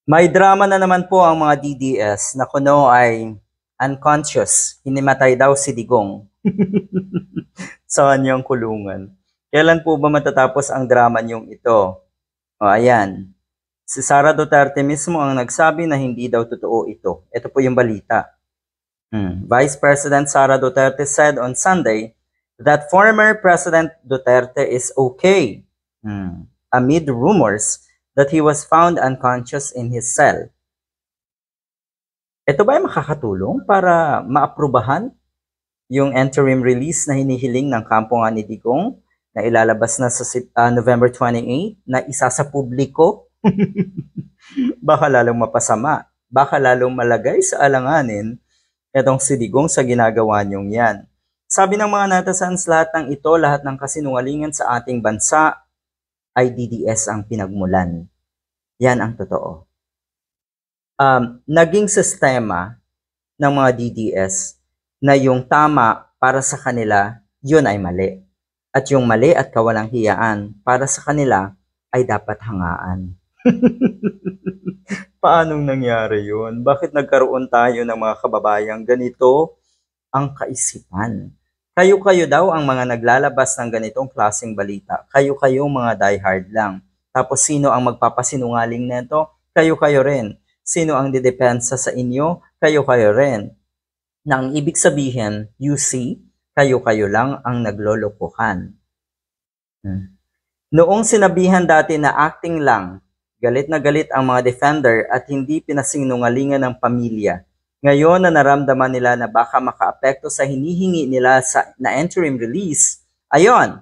May drama na naman po ang mga DDS na kuno ay unconscious. Hinimatay daw si Digong sa kanyang kulungan. Kailan po ba matatapos ang drama niyong ito? O ayan, si Sara Duterte mismo ang nagsabi na hindi daw totoo ito. Ito po yung balita. Vice President Sara Duterte said on Sunday that former President Duterte is okay amid rumors that he was found unconscious in his cell. Ito ba ay makakatulong para maaprubahan yung interim release na hinihiling ng kampo nga ni Digong na ilalabas na sa November 28 na isa sa publiko? Baka lalong mapasama, baka lalong malagay sa alanganin itong si Digong sa ginagawa niyong yan. Sabi ng mga netizens, lahat ng ito, lahat ng kasinungalingan sa ating bansa ay DDS ang pinagmulan. Yan ang totoo. Naging sistema ng mga DDS na yung tama para sa kanila, yun ay mali. At yung mali at kawalang hiyaan para sa kanila ay dapat hangaan. Paanong nangyari yun? Bakit nagkaroon tayo ng mga kababayang ganito ang kaisipan? Kayo-kayo daw ang mga naglalabas ng ganitong klaseng balita. Kayo-kayo mga diehard lang. Tapos sino ang magpapasinungaling nito? Kayo-kayo rin. Sino ang didepensa sa inyo? Kayo-kayo rin. Nang ibig sabihin, you see, kayo-kayo lang ang naglolokohan. Noong sinabihan dati na acting lang, galit na galit ang mga defender at hindi pinasinungalingan ng pamilya. Ngayon na naramdaman nila na baka makaapekto sa hinihingi nila na interim release, ayon,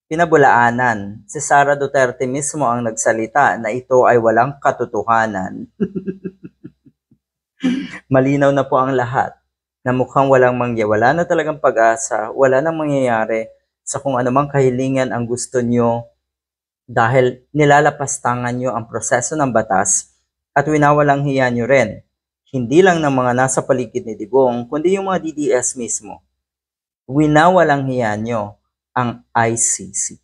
pinabulaanan. Si Sara Duterte mismo ang nagsalita na ito ay walang katotohanan. Malinaw na po ang lahat na mukhang wala na talagang pag-asa, wala nang mangyayari sa kung anumang kahilingan ang gusto nyo dahil nilalapastangan nyo ang proseso ng batas at winawalang hiya nyo rin. Hindi lang ng mga nasa paligid ni Digong, kundi yung mga DDS mismo. Winawalang hiya nyo ang ICC.